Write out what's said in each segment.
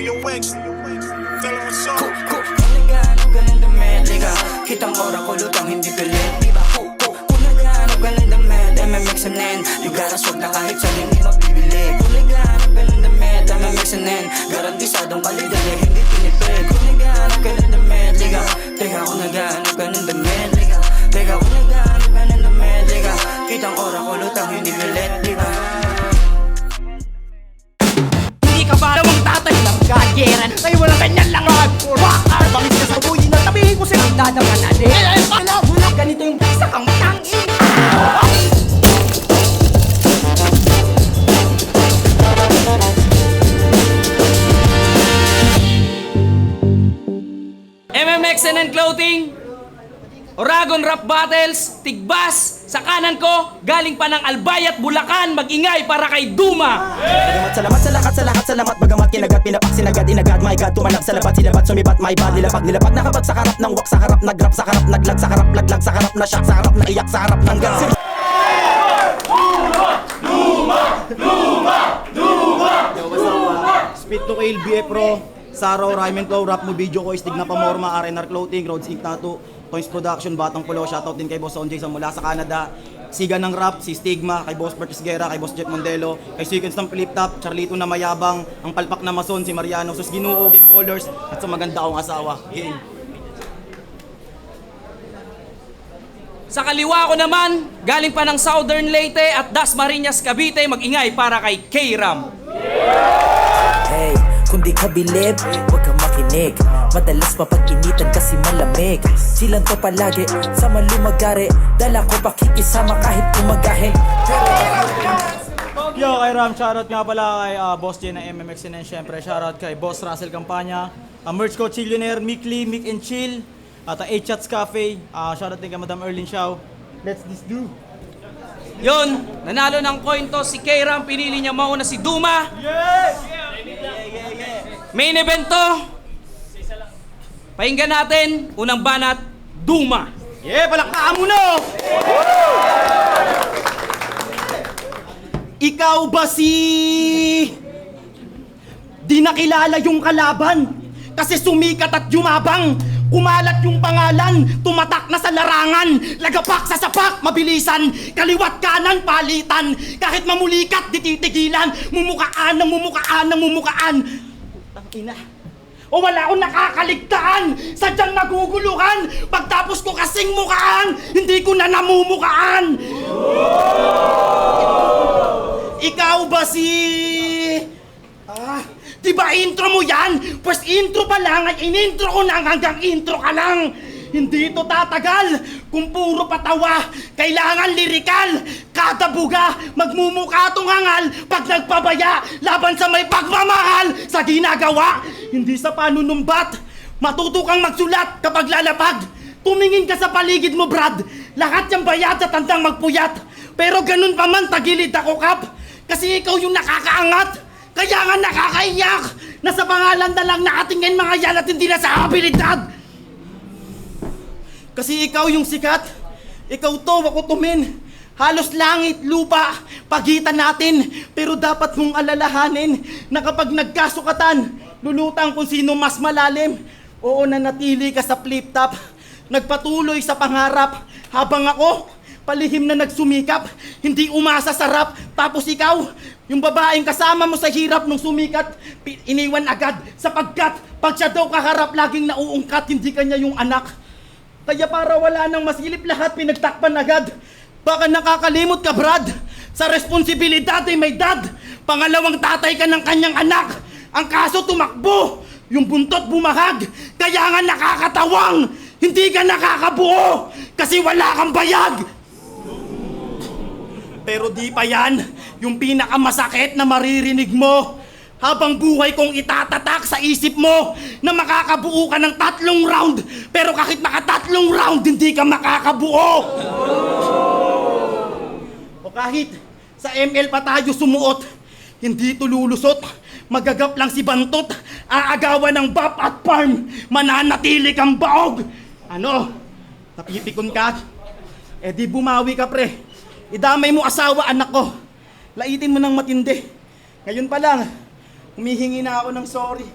your wings. Tell them what's up. Naghanap ka ng damit, liga. Kitang ora ko lutang hindi pilit, diba? Kung naghanap ka ng damit, MMXNN. Ligaras wag na kahit sa hindi mabibili. Kung naghanap ka ng damit, MMXNN. Garantisadong kalidad eh, hindi pinipid. Kung naghanap ka ng damit, liga. Teka kung naghanap ka ng damit, liga. Teka kung naghanap ka ng damit, liga. Kitang ora ko lutang hindi pilit, diba? Hindi ka ba namang tatay ng gayeran? Kayo walang ganyan lang hardcore. Bangis ka sa buhay na tabihin ko silang dadaman natin. Wala, ganito yung isa kang tangin. MMXNN Clothing, Oragon Rap Battles, Tigbas, sa kanan ko, galing pa ng Albay at Bulacan, mag-ingay para kay Duma. Salamat sa lahat, sa lahat, salamat. Bagamat kinagat, pinapak, sinagad, inagad. My God, tumanap sa labat, sinabat, sumibat. My bad, nilapag, nakabag sa harap ng wak, sa harap, nagrap, sa harap, naglag, sa harap, laglag, sa harap, na shock, sa harap, naiyak, sa harap ng gas. Speed to Kill, BF Pro, Saro, Rhyme and Flow, Rap mo, video ko, Istig na Pamorma, RNR Clothing, Roads Inc. Tattoo, Toys Production, Batang Pulo, shoutout din kay Boss Onjay sa mula sa Canada, Siga ng Rap, si Stigma, kay Boss Bertis Guerra, kay Boss Jeff Mondelo, kay Sequence ng Flip Top, Charlito na Mayabang, ang Palpak na Mason, si Mariano, Sus Ginoo, Game Ballers, at sa maganda akong asawa, Game. Sa kaliwa ko naman, galing pa ng Southern Leyte at Dasmariñas, Cavite, mag-ingay para kay K-Ram. Hey, kung di ka bilib, huwag kang makinig. Madalas mapag-initan kasi malamig. Silang to palagi sa malumagari. Dala ko pakikisama kahit umagahe. Yo, kay Ram, shoutout nga pala kay Boss J na MMXNN, syempre shoutout kay Boss Russell Campanya, Merch Co Chillionaire, Mick Lee, Mick and Chill, at 8 Shots Cafe, shoutout din kay Madam Erlyn Xiao. Let's this do. Yun, nanalo ng coin to si K-Ram, pinili niya mauna si Duma. Main event to. Pakinggan natin, unang banat, Duma. Yeah, palakpakan mo na! Ikaw ba si... Di nakilala yung kalaban kasi sumikat at yumabang. Kumalat yung pangalan, tumatak na sa larangan. Lagapak sa sapak, mabilisan. Kaliwat kanan, palitan. Kahit mamulikat, di titigilan. Mumukaan ng mumukaan ng mumukaan. Putang ina. O wala akong nakakaligtaan. Sadyang naguguluhan. Pagtapos ko kasing mukaan, hindi ko na namumukaan. Ikaw ba si... Diba intro mo yan? First intro pa lang ay in-intro ko na hanggang intro ka lang. Hindi ito tatagal kung puro patawa. Kailangan lirikal. Kada buga, magmumukha tong hangal pag nagpabaya laban sa may pagmamahal sa ginagawa. Hindi sa panunumbat. Matuto kang magsulat kapag lalapag. Tumingin ka sa paligid mo, Brad. Lahat yung bayad sa tandang magpuyat. Pero ganun pa man, tagilid ako, Kap. Kasi ikaw yung nakakaangat. Kaya nga nakakaiyak na sa pangalan na lang nakatingin mga yan at hindi na sa abilidad. Kasi ikaw yung sikat, ikaw to, ako tumin. Halos langit, lupa, pagitan natin. Pero dapat mong alalahanin na kapag nagkasukatan, lulutang kung sino mas malalim. Oo, nanatili ka sa flip top, nagpatuloy sa pangarap. Habang ako, palihim na nagsumikap, hindi umasa sa rap. Tapos ikaw, yung babaeng kasama mo sa hirap nung sumikat, iniwan agad sapagkat pag siya daw kaharap, laging nauungkat, hindi kanya yung anak. Kaya para wala nang masilip lahat, pinagtakpan agad. Baka nakakalimot ka, Brad, sa responsibilidad ay may dad. Pangalawang tatay ka ng kanyang anak. Ang kaso tumakbo, yung buntot bumahag. Kaya nga nakakatawang, hindi ka nakakabuo kasi wala kang bayag. Pero di pa yan yung pinakamasakit na maririnig mo. Habang buhay kong itatatak sa isip mo na makakabuo ka ng 3 round. Pero kahit maka 3 round, hindi ka makakabuo. O kahit sa ML pa tayo sumuot, hindi to lulusot. Magagap lang si Bantot, aagawan ng BAP at farm. Mananatili kang baog. Ano? Napipikon ka? Eh di bumawi ka, pre. Idamay mo asawa, anak ko. Laitin mo ng matindi. Ngayon pa lang, humihingi na ako ng sorry.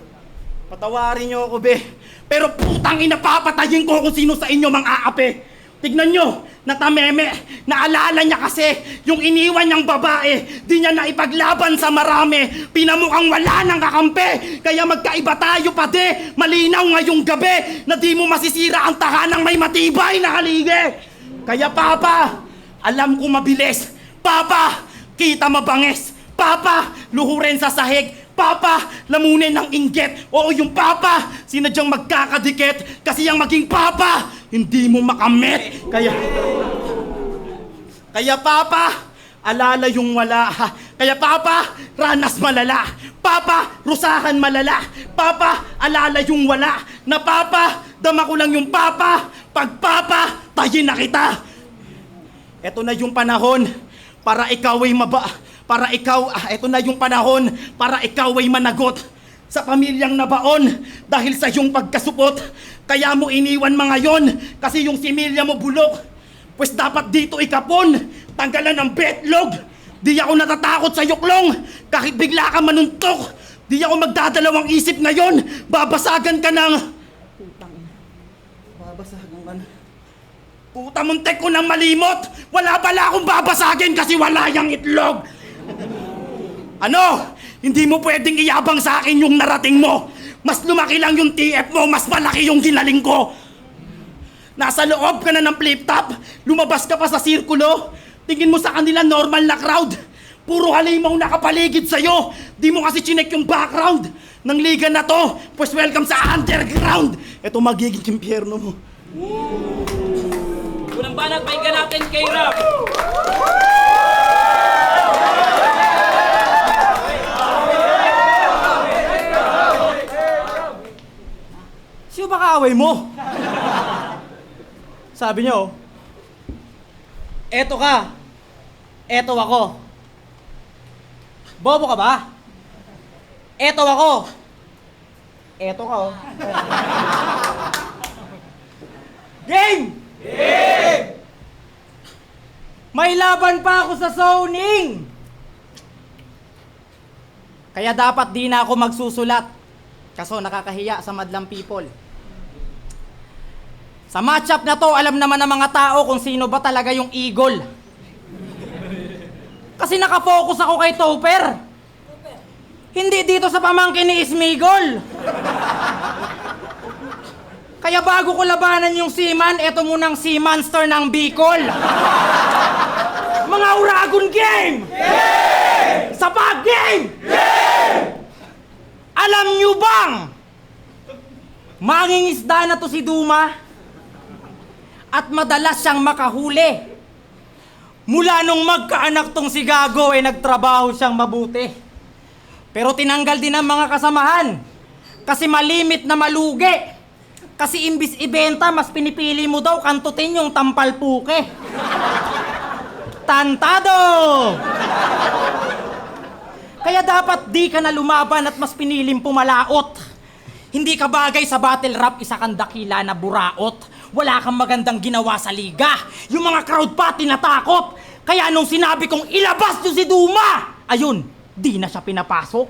Patawarin niyo ako, be. Pero putang ina, papatayin ko kung sino sa inyo mang aape. Tignan nyo, natameme, naalala niya kasi yung iniwan niyang babae, di niya naipaglaban sa marami, pinamukhang wala ng kakampi, kaya magkaiba tayo pa de, malinaw ngayong gabi, na di mo masisira ang tahanang may matibay na haligi. Kaya Papa, alam ko mabilis, Papa, kita mabangis, Papa, luhurin sa sahig, Papa, lamunin ng inggit. Oo, yung Papa, sinadyang magkakadikit kasi yung maging Papa, hindi mo makamit. Kaya Papa, alala yung wala. Kaya Papa, ranas malala. Papa, rusahan malala. Papa, alala yung wala. Na Papa, dama ko lang yung Papa. Pag Papa, tayin na kita. Eto na yung panahon para ikaw ay eto na yung panahon para ikaw ay managot sa pamilyang nabaon dahil sa iyong pagkasupot. Kaya mo iniwan mga yon kasi yung similya mo bulok. Pues dapat dito ikapon, tanggalan ng betlog. Di ako natatakot sa yuklong, kahit bigla ka manuntok. Di ako magdadalawang isip ngayon, babasagan ka ng... Babasagan ka ng... Puta, muntek ko ng malimot. Wala pala akong babasagin kasi wala yang itlog. Ano? Hindi mo pwedeng iyabang sa akin yung narating mo. Mas lumaki lang yung TF mo, mas malaki yung ginaling ko. Nasa loob ka na ng flip-top, lumabas ka pa sa sirkulo. Tingin mo sa kanila normal na crowd. Puro halimaw nakapaligid sa'yo. Di mo kasi chinek yung background ng liga na to. Pues welcome sa underground. Ito magiging impyerno mo. Unang banat, pahinga natin kay Rap. Sino ba kaaway mo? Sabi niyo, eto ka, eto ako. Bobo ka ba? Eto ako. Eto ka, oh. Game! Game! May laban pa ako sa zoning! Kaya dapat di na ako magsusulat. Kaso nakakahiya sa madlang people. Sa matchup na to, alam naman ng mga tao kung sino ba talaga yung eagle. Kasi nakafocus ako kay Topper. Hindi dito sa pamangkin ni Ismigol. Kaya bago ko labanan yung Seaman, eto munang Sea-Monster ng Bicol. Mga Uragon game! Game! Sapag game! Game! Alam nyo bang mangingisda na to si Duma at madalas siyang makahuli. Mula nung magkaanak tong si Gago ay nagtrabaho siyang mabuti. Pero tinanggal din ang mga kasamahan kasi malimit na malugi. Kasi imbis ibenta, mas pinipili mo daw kantutin yung tampalpuke. Tantado! Kaya dapat di ka na lumaban at mas piniling pumalaot. Hindi ka bagay sa battle rap, isa kang dakila na buraot. Wala kang magandang ginawa sa liga. Yung mga crowd pa tinatakot. Kaya nung sinabi kong ilabas nyo si Duma, ayun, di na siya pinapasok.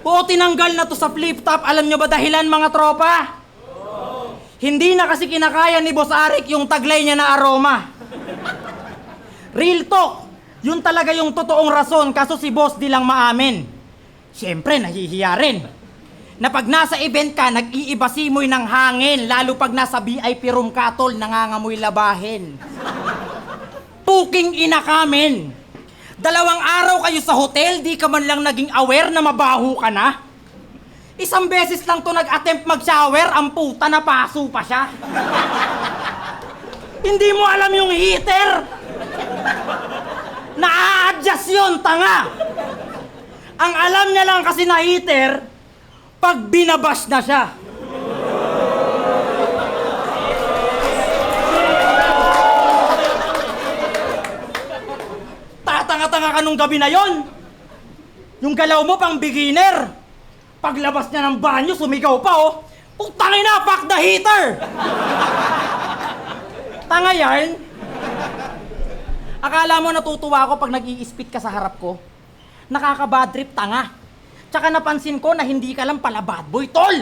Oo, tinanggal na to sa flip-top. Alam nyo ba dahilan, mga tropa? Hindi na kasi kinakaya ni Boss Arik yung taglay niya na aroma. Real talk. Yun talaga yung totoong rason, kaso si boss di lang maamin. Siyempre, nahihiya rin. Na pag nasa event ka, nag-iiba simoy ng hangin, lalo pag nasa VIP room ka, tol, nangangamoy labahin. Puking ina kamin. 2 araw kayo sa hotel, di ka man lang naging aware na mabaho ka na. 1 beses lang to nag-attempt mag-shower, ang puta na paso pa siya. Hindi mo alam yung heater. Na-a-adjust yun, tanga! Ang alam niya lang kasi na heater, pag binabash na siya. Tatanga-tanga ka nung gabi na yon. Yung galaw mo pang beginner. Paglabas niya ng banyo, sumigaw pa, oh. Putangin na, fuck the heater! Tanga yarn. Akala mo natutuwa ako pag nag-i-spit ka sa harap ko? Nakaka-bad trip, tanga. Tsaka napansin ko na hindi ka lang pala bad boy, tol!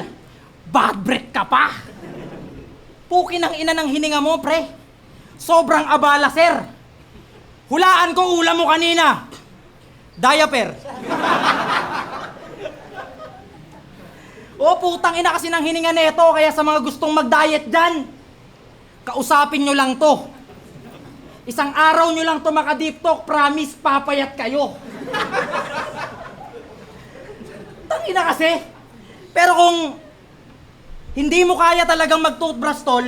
Bad breath ka pa! Puki ng ina ng hininga mo, pre! Sobrang abala, sir! Hulaan ko ulam mo kanina! Diaper! O putang ina kasi ng hininga neto, kaya sa mga gustong mag-diet dyan, kausapin nyo lang to. Isang araw nyo lang to maka-deep talk, promise, papayat kayo. Tangina kasi. Pero kung hindi mo kaya talagang mag-toothbrush, tol,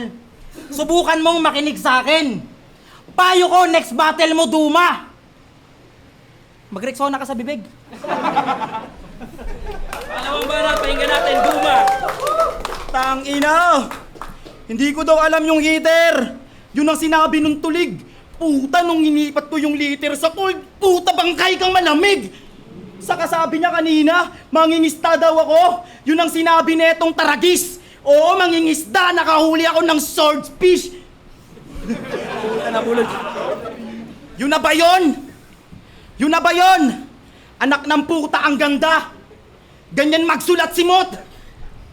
subukan mong makinig sa akin. Payo ko, next battle mo, Duma. Mag-Rexona ka sa bibig. Alam mo ba na, pahinga natin, Duma. Tangina! Hindi ko daw alam yung heater. Yun ang sinabi nung tulig. Puta, nung inipat ko yung liter sa cold, puta, bangkay kang malamig. Saka sabi niya kanina, mangingisda daw ako. Yun ang sinabi netong taragis. Oo, mangingisda, nakahuli ako ng swordfish. Puta na bulog. Yun na ba yun? Yun na ba yun? Anak ng puta, ang ganda. Ganyan magsulat si Mot.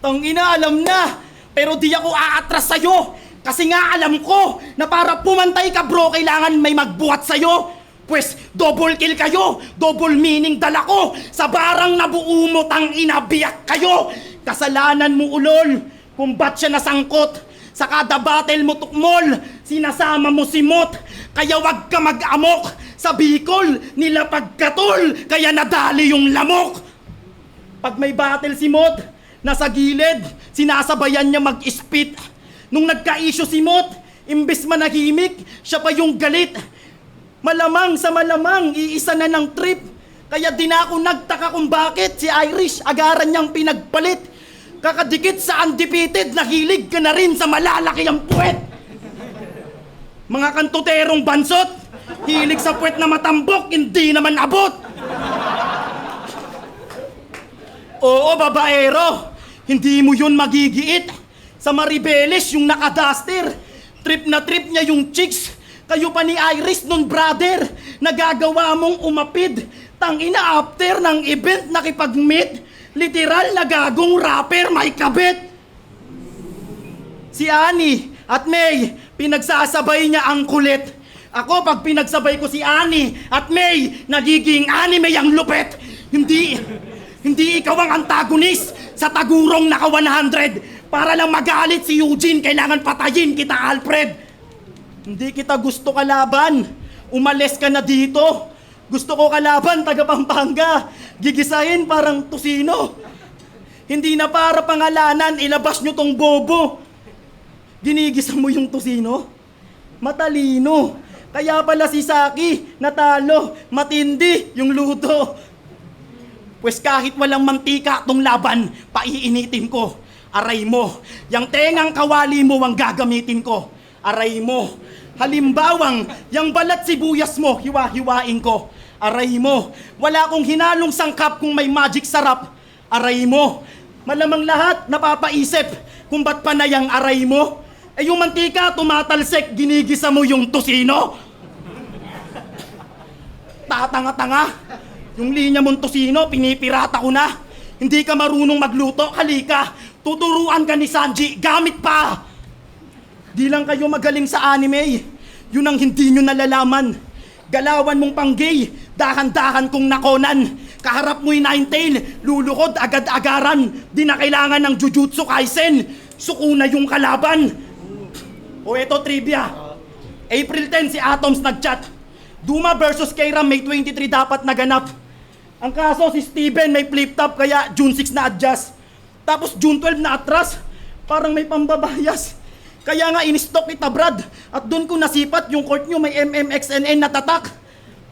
Tangina, alam na. Pero di ako aatras sa'yo. Kasi nga alam ko na para pumantay ka, bro, kailangan may magbuhat sa'yo. Pwes, double kill kayo. Double meaning dala ko. Sa barang nabuo mo, tangina, biyak kayo. Kasalanan mo, ulol. Kung ba't siya nasangkot. Sa kada battle mo, tukmol. Sinasama mo si Mot. Kaya wag ka mag-amok. Sa Bicol, nila pagkatol. Kaya nadali yung lamok. Pag may battle si Mot, nasa gilid, sinasabayan niya mag-spit. Nung nagka-issue si Mot, imbes manahimik, siya pa yung galit. Malamang sa malamang, iisa na ng trip. Kaya di na ako nagtaka kung bakit si Irish agaran niyang pinagpalit. Kakadikit sa undefeated, nahilig ka na rin sa malalaki ang puwet. Mga kantuterong bansot, hilig sa puwet na matambok, hindi naman abot. Oo, babaero, hindi mo yun magigiit. Sa Maribeles, yung nakaduster. Trip na trip niya yung chicks. Kayo pa ni Iris nun, brother. Nagagawa mong umapid. Tangina after ng event nakipag-meet. Literal na gagong rapper may kabit. Si Ani at May, pinagsasabay niya ang kulit. Ako, pag pinagsabay ko si Ani at May, nagiging anime ang lupit. Hindi ikaw ang antagonist sa tagurong naka 100. Para lang magalit si Eugene, kailangan patayin kita, Alfred. Hindi kita gusto kalaban. Umalis ka na dito. Gusto ko kalaban, taga Pampanga. Gigisahin parang tusino. Hindi na para pangalanan, ilabas nyo tong bobo. Ginigisa mo yung tusino? Matalino. Kaya pala si Saki, natalo. Matindi yung luto. Pues kahit walang mantika tong laban, paiinitin ko. Aray mo, yang tengang kawali mo ang gagamitin ko. Aray mo, halimbawang yang balat sibuyas mo, hiwa-hiwain ko. Aray mo, wala akong hinalong sangkap kung may magic sarap. Aray mo, malamang lahat napapaisip kung ba't pa na yang aray mo. Eh yung mantika tumatalsek, ginigisa mo yung tusino. Tatanga-tanga, yung linya mong tusino, pinipirata ko na. Hindi ka marunong magluto, halika. Tuturuan ka ni Sanji, gamit pa! Di lang kayo magaling sa anime. Yun ang hindi nyo nalalaman. Galawan mong panggay, dahan-dahan kong nakonan. Kaharap mo'y Ninetale, lulukod agad-agaran. Di na kailangan ng Jujutsu Kaisen. Suko na yung kalaban. O eto trivia. April 10 si Atoms nagchat. Duma versus Kairam May 23 dapat naganap. Ang kaso si Steven may flip-top kaya June 6 na adjust. Tapos June 12 na atras, parang may pambabayas. Kaya nga in-stock kita, Brad. At doon ko nasipat yung court nyo may MMXNN na tatak.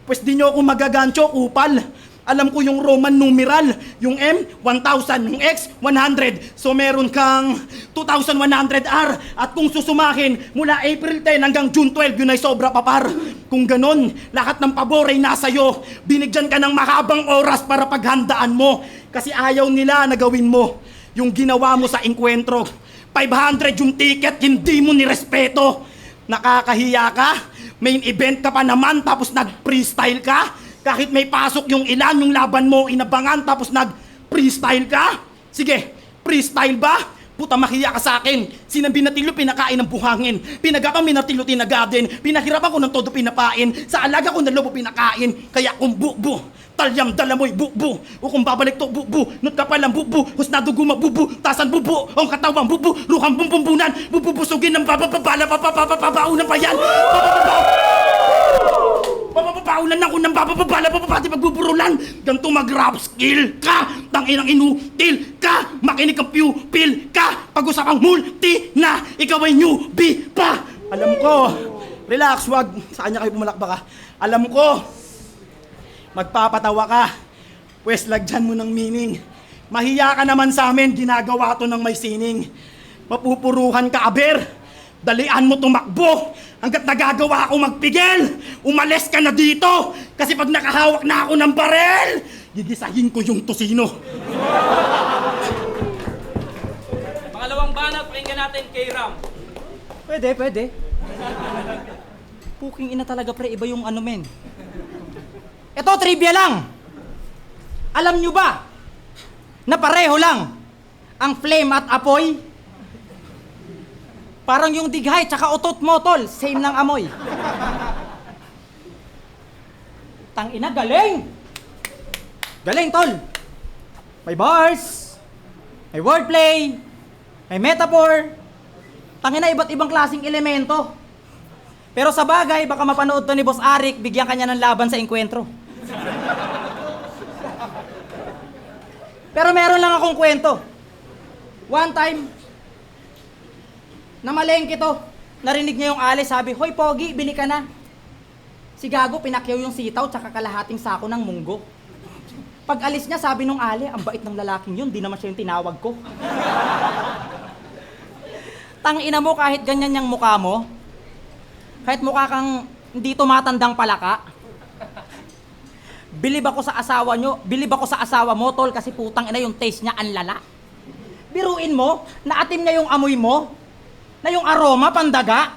Pues di nyo ako magagancho, kupal. Alam ko yung Roman numeral. Yung M, 1,000. Yung X, 100. So meron kang 2,100R. At kung susumahin, mula April 10 hanggang June 12, yun ay sobra papar. Kung ganon, lahat ng pabor ay nasa'yo. Binigyan ka ng mahabang oras para paghandaan mo. Kasi ayaw nila na gawin mo yung ginawa mo sa enkwentro. 500 yung ticket, hindi mo nirespeto. Nakakahiya ka. Main event ka pa naman tapos nag-freestyle ka. Kahit may pasok yung ilan, yung laban mo inabangan tapos Freestyle ka? Sige, freestyle ba? Puta, mahiya ka sa akin. Sinabi na tilo, pinakain ng buhangin. Pinagapang minatilo, tinagaden. Pinahirapan ko ng todo pinapain. Sa alaga ko ng lobo pinakain. Kaya kung bubu, talyam dala mo'y bubu. O kung babalik to bubu, not ka palang bubu. Husnado guma bubu, tasan bubu. Ang katawang bubu, ruhang bumbumbunan. Bububusugin ng babababala, papapapapaunan pa yan. Papapapaulan ako ng babababala, papapati pagbuburulan. Ganto mag-rap skill ka. Tanginang inutil ka. Makinig kang pupil ka. Pag-usapang multi na ikaw ay newbie pa. Alam ko, relax, wag sa kanya kayo pumalakbaka. Alam ko, magpapatawa ka. Pwes lagyan mo ng meaning. Mahiya ka naman sa amin, ginagawa to ng may sining. Mapupuruhan ka, aber. Dalian mo tumakbo. Hanggat nagagawa ako magpigil. Umalis ka na dito. Kasi pag nakahawak na ako ng barel, gigisahin ko yung tosino. Pangalawang banat, pakinggan natin kay Ram. Pwede. Puking ina talaga pre, iba yung ano men. Ito, trivia lang. Alam nyo ba na pareho lang ang flame at apoy? Parang yung dighay tsaka utot mo, tol. Same lang amoy. Tangina, galing! Galing, tol. May bars, may wordplay, may metaphor. Tangina, iba't ibang klaseng elemento. Pero sa bagay, baka mapanood to ni Boss Arik, bigyan kanya ng laban sa engkwentro. Pero meron lang akong kwento. One time, namalengke to. Narinig niya yung alis, sabi, "Hoy, Pogi, bili ka na." Si Gago, pinakyaw yung sitaw tsaka kalahating sako ng munggo. Pag alis niya, sabi nung ali, "Ang bait ng lalaking yun, di naman siya yung tinawag ko." Tangina mo, kahit ganyan yung mukha mo, kahit mukha kang hindi tumatandang palaka, bilib ako sa asawa mo, tol, kasi putang ina yung taste niya ang lala. Biruin mo, naatim niya yung amoy mo, na yung aroma, pandaga.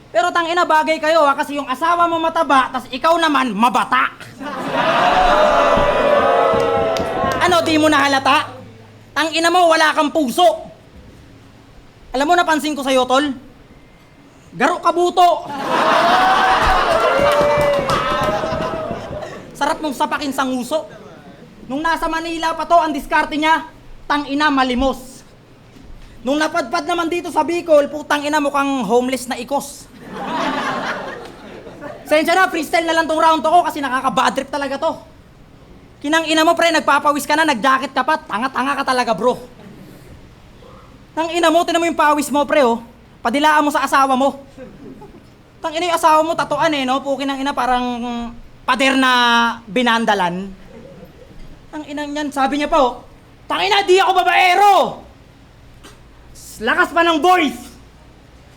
Pero tangina, bagay kayo kasi yung asawa mo mataba, tas ikaw naman mabata. Ano, di mo nahalata? Tangina mo, wala kang puso. Alam mo, napansin ko sa'yo, tol? Garo ka buto. Sarap mong sapakin sa nguso. Nung nasa Manila pa to, ang diskarte niya, tangina, malimos. Nung napadpad naman dito sa Bicol, putang ina, mukhang homeless na ikos. Sensya na, freestyle na lang tong round to ko kasi nakaka-bad trip talaga to. Kinang ina mo, pre, nagpapawis ka na, nag-jacket ka pa, tanga-tanga ka talaga, bro. Tang ina mo, tinan mo yung pawis mo, pre, oh. Padilaan mo sa asawa mo. Tang ina yung asawa mo, tatuan eh, no? Pukin ng ina, parang pader na binandalan. Tang inang yan, sabi niya pa, oh, tang ina, di ako babaero! Lakas pa ng boys!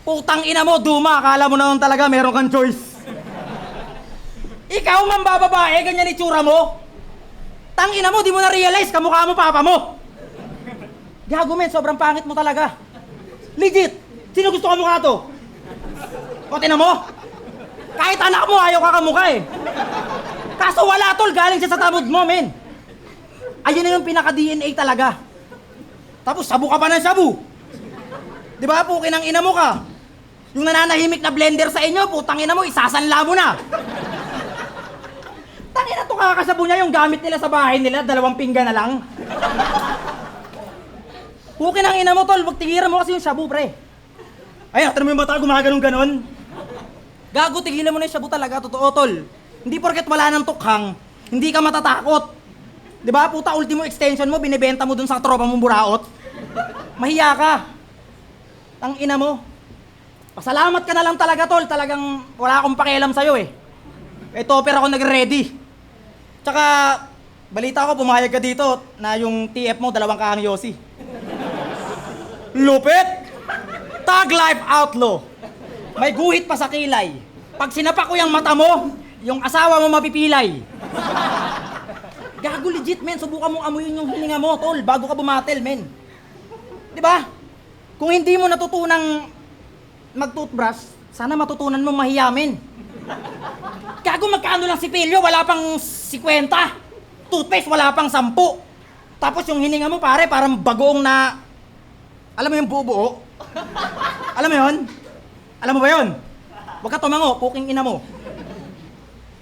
Putang ina mo, duma, akala mo naman talaga meron kang choice. Ikaw man bababae, ganyan itsura mo. Tang ina mo, di mo na-realize, kamukha mo papa mo. Gago men, sobrang pangit mo talaga. Legit! Sino gusto kamukha to? O, tinan mo? Kahit anak mo, ayaw ka kamukha eh. Kaso wala tol, galing siya sa tamod mo, men. Ayun na yung pinaka-DNA talaga. Tapos sabu ka pa ng sabu. Di ba, pukin ang ina mo ka? Yung nananahimik na blender sa inyo, putang ina mo, isasanla mo na. Tangina to, kakasabu niya yung gamit nila sa bahay nila, 2 pinggan na lang. Pukin ang ina mo, tol, magtigiran mo kasi yung shabu, pre. Ayun, tanong mo yung bata, gumaganong-ganon. Gago, tigilan mo na yung shabu talaga, totoo, tol. Hindi porket wala ng tukhang, hindi ka matatakot. Di ba, puta, ultimo extension mo, binibenta mo dun sa tropa mong buraot. Mahiya ka. Ang ina mo. Pasalamat ka na lang talaga, tol. Talagang wala akong pakialam sa'yo eh. Ito, pero ako nag-ready. Tsaka, balita ko, pumayag ka dito na yung TF mo, 2 kahang yosi. Lupit! Tag Life Outlaw. May guhit pa sa kilay. Pag sinapak ko yung mata mo, yung asawa mo mapipilay. Gago, legit, men. Subukan mong amuyin yung hininga mo, tol, bago ka bumatel, men. Di ba? Kung hindi mo natutunang mag-toothbrush, sana matutunan mong mahiyamin. Gago, magkano lang si Pilyo? Wala pang 50. Toothpaste, wala pang 10. Tapos yung hininga mo pare, parang bagoong na... Alam mo yung buo-buo? Alam mo yun? Alam mo ba yun? Huwag ka tumango, puking ina mo.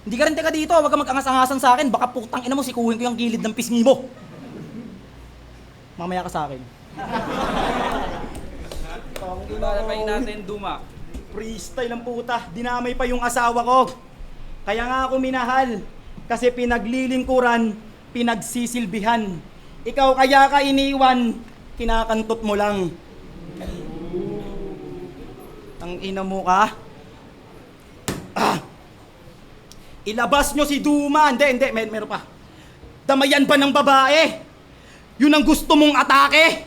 Hindi ka rin teka dito, huwag ka mag-angas-angasan sa akin. Baka putang ina mo, sikuhin ko yung gilid ng pisngi mo. Mamaya ka sa akin. Lalakayin natin, Duma. Freestyle ang puta, dinamay pa yung asawa ko. Kaya nga ako minahal, kasi pinaglilingkuran, pinagsisilbihan. Ikaw kaya ka iniwan, kinakantot mo lang. Ang ina mo ka. Ilabas nyo si Duma. Hindi, meron pa. Damayan ba ng babae? Yun ang gusto mong atake?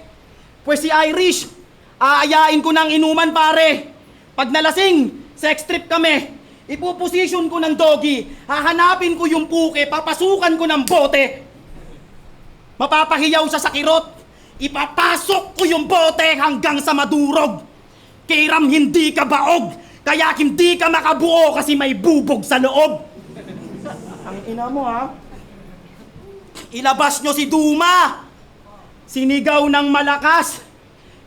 Pues si Irish, aayain ko ng inuman pare. Pag nalasing, sex trip kami. Ipuposisyon ko ng doggy. Hahanapin ko yung puke, papasukan ko ng bote. Mapapahiyaw siya sa kirot. Ipapasok ko yung bote hanggang sa madurog. Kiram hindi ka baog, kaya hindi ka makabuo kasi may bubog sa loob. Ang ina mo ha. Ilabas nyo si Duma. Sinigaw ng malakas.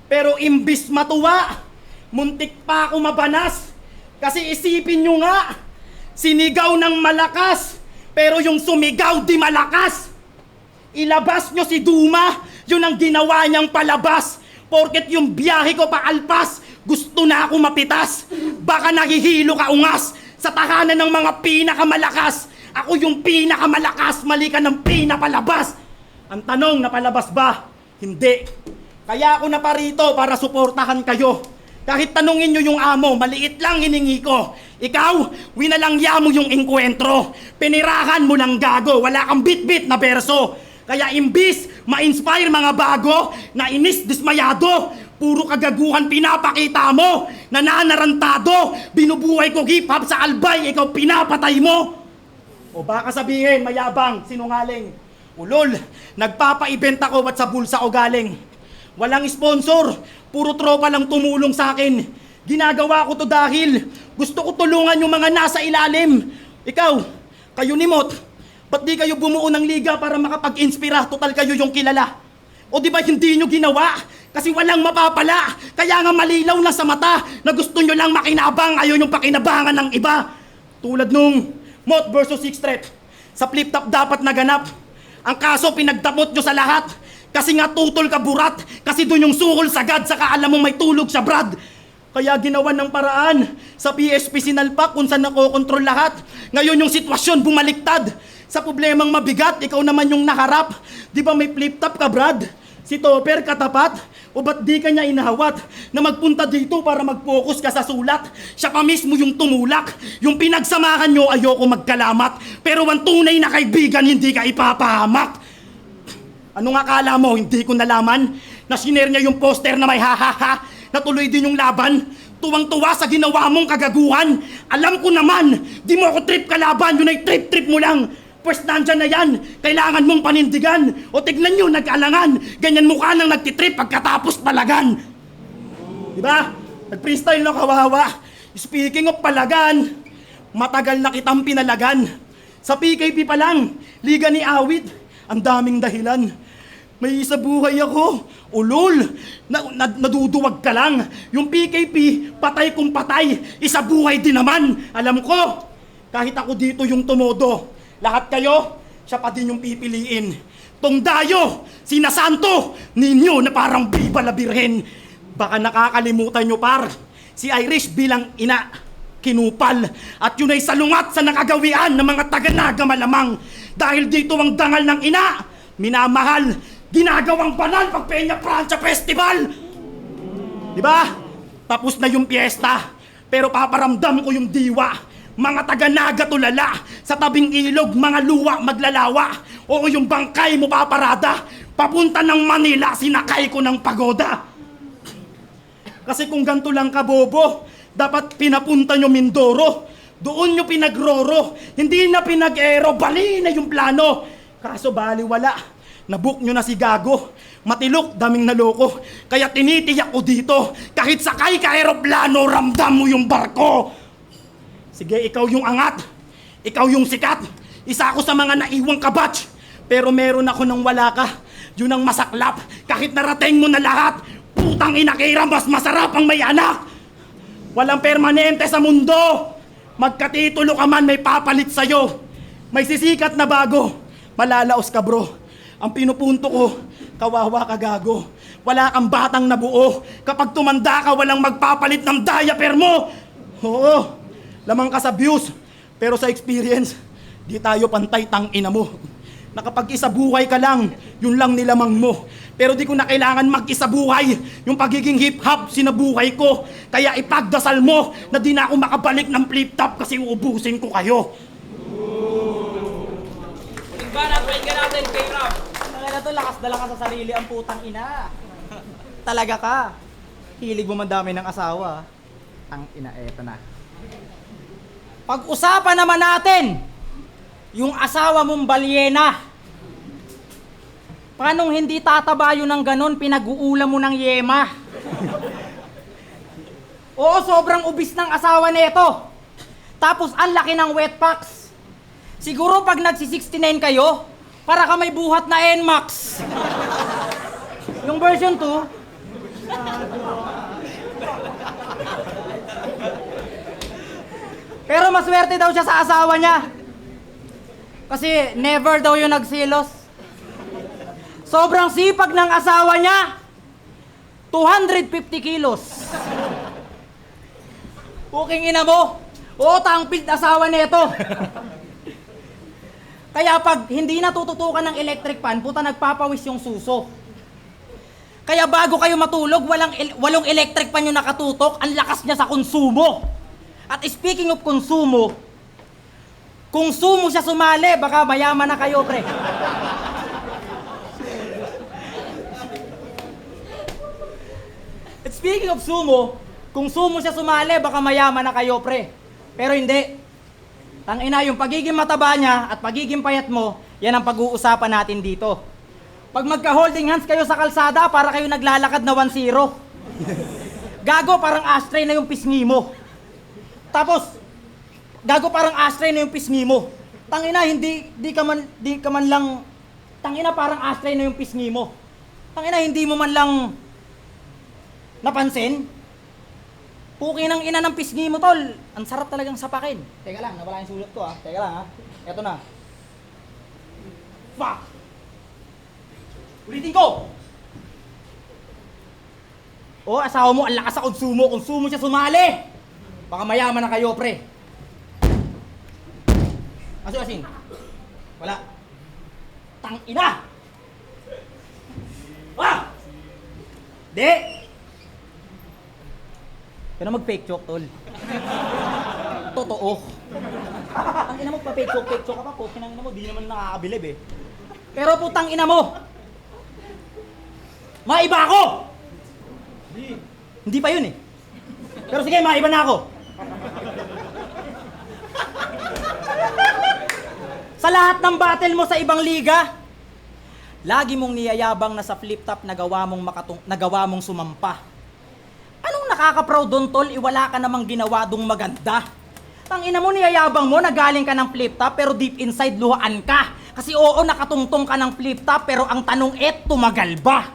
Pero imbis matuwa, muntik pa ako mabanas. Kasi isipin nyo nga, sinigaw ng malakas, pero yung sumigaw di malakas. Ilabas nyo si Duma, yun ang ginawa niyang palabas. Porket yung biyahe ko pa alpas, gusto na ako mapitas. Baka nahihilo ka ungas sa tahanan ng mga pinakamalakas. Ako yung pinakamalakas, mali ka ng pinapalabas. Ang tanong, napalabas ba? Hindi. Kaya ako na parito para suportahan kayo. Kahit tanungin nyo yung amo, maliit lang hiningi ko. Ikaw, winalangya mo yung engkwentro. Pinirahan mo lang gago, wala kang bit-bit na berso. Kaya imbis ma-inspire mga bago, nainis dismayado, puro kagaguhan pinapakita mo, nananarantado, binubuhay ko hip-hop sa albay, ikaw pinapatay mo. O baka sabihin, mayabang, sinungaling. Ulol, nagpapa-event ako at sa bulsa ko galing. Walang sponsor, puro tropa lang tumulong sa akin. Ginagawa ko to dahil gusto ko tulungan yung mga nasa ilalim. Ikaw, kayo ni Mot, ba't di kayo bumuo ng liga para makapag-inspira? Total kayo yung kilala. O di ba hindi nyo ginawa? Kasi walang mapapala. Kaya nga malilaw na sa mata na gusto nyo lang makinabang, ayaw yung pakinabangan ng iba. Tulad nung Mot versus Six Threat. Sa flip top dapat naganap. Ang kaso pinagdapot nyo sa lahat. Kasi nga tutol ka burat. Kasi doon yung sukol sagad, saka alam mo may tulog sa brad. Kaya ginawa ng paraan. Sa PSP sinalpak kung saan nakokontrol lahat. Ngayon yung sitwasyon bumaliktad. Sa problemang mabigat, ikaw naman yung naharap. Di ba may flip top ka, Brad? Si Topper katapat? O ba't di ka niya inahawat na magpunta dito para mag-focus ka sa sulat? Siya pa mismo yung tumulak. Yung pinagsamahan nyo, ayoko magkalamat. Pero ang tunay na kaibigan, hindi ka ipapahamak. Ano nga akala mo, hindi ko nalaman? Na sinare niya yung poster na may ha-ha-ha. Natuloy din yung laban. Tuwang-tuwa sa ginawa mong kagaguhan. Alam ko naman, di mo ako trip kalaban, yun ay trip-trip mo lang. Pwes nandyan na yan, kailangan mong panindigan. O tignan nyo, nag-alangan. Ganyan mukha nang nagtitrip pagkatapos palagan. Diba? Nag-freestyle na kawawa. Speaking of palagan, matagal na kitang pinalagan. Sa PKP pa lang, liga ni Awit, ang daming dahilan. May isa buhay ako. Ulol, naduduwag ka lang. Yung PKP, patay kung patay. Isa buhay din naman. Alam ko, kahit ako dito yung tumodo. Lahat kayo, siya pa din yung pipiliin. Tongdayo, sinasanto, ninyo na parang Viva la Virgen. Baka nakakalimutan nyo par, si Irish bilang ina, kinupal. At yun ay salungat sa nakagawian ng mga taga-naga malamang. Dahil dito ang dangal ng ina, minamahal, ginagawang banal pag Peña Francia Festival. Diba? Tapos na yung piyesta, pero paparamdam ko yung diwa. Mga taga-naga tulala, sa tabing ilog, mga luwa maglalawa. Oo, yung bangkay mo paparada, papunta ng Manila, sinakay ko ng pagoda. Kasi kung ganito lang kabobo, dapat pinapunta nyo Mindoro. Doon nyo pinagroro, hindi na pinag-ero, bali na yung plano. Kaso baliwala, nabook nyo na si Gago. Matilok, daming naloko, kaya tinitiyak ko dito. Kahit sakay ka aeroplano, ramdam mo yung barko. Sige, ikaw yung angat, ikaw yung sikat, isa ako sa mga naiwang kabatch. Pero meron ako nang wala ka, Yun ang masaklap. Kahit narating mo na lahat, putang ina Kiram, mas masarap ang may anak. Walang permanente sa mundo. Magkatitulo ka man, may papalit sa'yo. May sisikat na bago. Malalaos ka bro. Ang pinupunto ko, kawawa ka gago. Wala kang batang nabuo. Kapag tumanda ka, walang magpapalit ng diaper mo. Oo, lamang ka sa views. Pero sa experience, di tayo pantay tang ina mo. Nakapag-isa buhay ka lang, yun lang nilamang mo. Pero di ko na kailangan mag-isa buhay. Yung pagiging hip-hop, sinabuhay ko. Kaya ipagdasal mo na di na ako makabalik ng flip-top kasi uubusin ko kayo. Banat, pahinga natin, K-Rap. Tangina to, lakas dala ka sa sarili ang putang ina. Talaga ka. Hilig mo man dami ng asawa. Ang ina, eto na. Pag-usapan naman natin yung asawa mong balyena. Paanong hindi tataba yun ng ganon, pinag-uulam mo ng yema? Oo, sobrang ubis ng asawa nito. Tapos ang laki ng wet packs. Siguro pag nagsi-69 kayo, para ka may buhat na NMAX. Yung version 2, pero maswerte daw siya sa asawa niya. Kasi never daw yung nagsilos. Sobrang sipag ng asawa niya. 250 kilos. Puking ina mo. Oo, tangpid asawa nito. Kaya pag hindi natututukan ng electric fan, puta nagpapawis yung suso. Kaya bago kayo matulog, walong electric fan yung nakatutok, ang lakas niya sa konsumo. At speaking of konsumo, kung sumo siya sumali, baka mayaman na kayo, pre. At speaking of sumo, kung sumo siya sumali, baka mayaman na kayo, pre. Pero hindi. Tangina, yung pagiging mataba niya at pagiging payat mo, yan ang pag-uusapan natin dito. Pag magka-holding hands kayo sa kalsada, para kayo naglalakad na 1-0. Gago, parang ashtray na yung pisngi mo. Tapos, gago parang ashtray na yung pisngi mo. Tangina, di ka man lang, tangina parang ashtray na yung pisngi mo. Tangina, hindi mo man lang napansin. Puki ng ina ng pisngi mo, tol. Ang sarap talagang sapakin. Teka lang, nawala yung sulot ko ah. Teka lang ah. Eto na. Fuck! Ulitin ko! O, asawa mo, ang lakas sa konsumo. Konsumo siya sumali. Baka mayaman na kayo, pre. Asin. Wala. Tang ina! Ah! Di! Kaya mag-fake joke, tol. Totoo. Ang ina mo, pa-fake joke ka pa. Pokin ang ina mo, di naman nakakabilib eh. Pero putang ina mo, maiba ako! Hindi pa yun eh. Pero sige, maiba na ako. Sa lahat ng battle mo sa ibang liga, lagi mong niyayabang na sa flip-top nagawa mong sumampa. Anong nakaka-proud doon, tol? Iwala ka namang ginawa dong maganda. Tangina mo, niyayabang mo na galing ka ng flip-top pero deep inside luhaan ka. Kasi oo, nakatungtong ka ng flip-top pero ang tanong tumagal ba?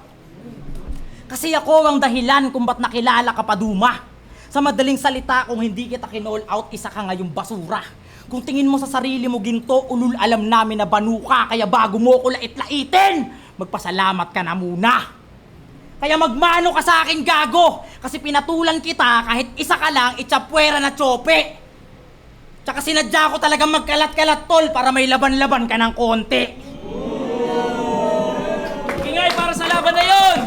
Kasi ako ang dahilan kung ba't nakilala ka pa duma. Sa madaling salita, kung hindi kita kinall out, isa ka ngayong basura. Kung tingin mo sa sarili mo ginto, ulul alam namin na banu ka, kaya bago mo ko lait-laitin, magpasalamat ka na muna. Kaya magmano ka sa akin, gago! Kasi pinatulan kita, kahit isa ka lang, itsapwera na tsope. Tsaka sinadya ko talagang magkalat-kalat, tol, para may laban-laban ka ng konti. Ingay para sa laban na yun!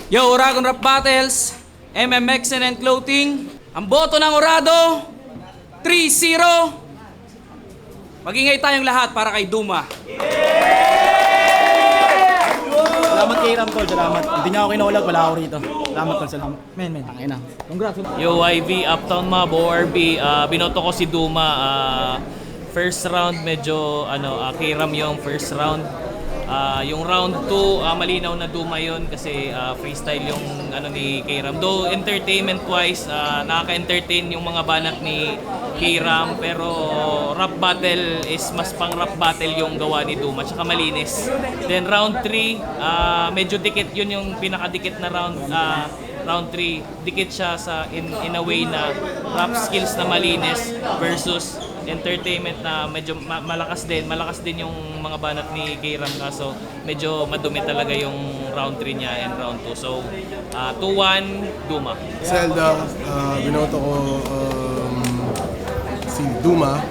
Yo, Uragon Rap Battles, MMXN and Clothing. Ang boto ng Orado, 3-0. Mag-ingay tayong lahat para kay Duma. Salamat kay Ram, tol. Salamat. Hindi niya ako kinulag, wala ako rito. Salamat, tol. Salamat. Men. Tangina. Congrats. Yo, YV, Uptown Mob, ORB, binoto ko si Duma. First round, medyo, Kiram yung first round. Yung round 2, malinaw na Duma yun kasi freestyle yung ano ni K-Ram. Though entertainment-wise, nakaka-entertain yung mga banat ni K-Ram, pero rap battle is mas pang rap battle yung gawa ni Duma, tsaka malinis. Then round 3, medyo dikit yun yung pinakadikit na round. Round 3, dikit siya sa in a way na rap skills na malinis versus entertainment na medyo malakas din yung mga banat ni K-Ram, kaso medyo madumi talaga yung round 3 niya and round 2. So 2-1 Duma. Zelda, binoto ko si Duma.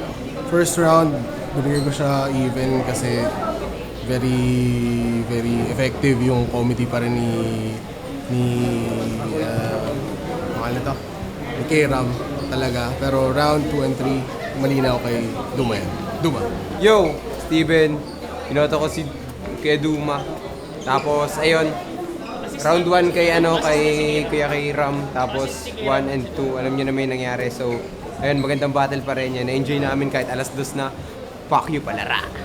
First round, binigay ko siya even kasi very effective yung comedy pa rin ni K-Ram talaga. Pero round 2 and 3, malinaw kay Duma yan. Duma. Yo, Steven. Binoto ko si kay Duma. Tapos, ayun. Round 1 kay Kuya K-Ram. Tapos, 1 and 2. Alam niyo na may nangyari. So, ayun, magandang battle pa rin yan. Na-enjoy namin kahit alas 2 na. Fuck you, palara.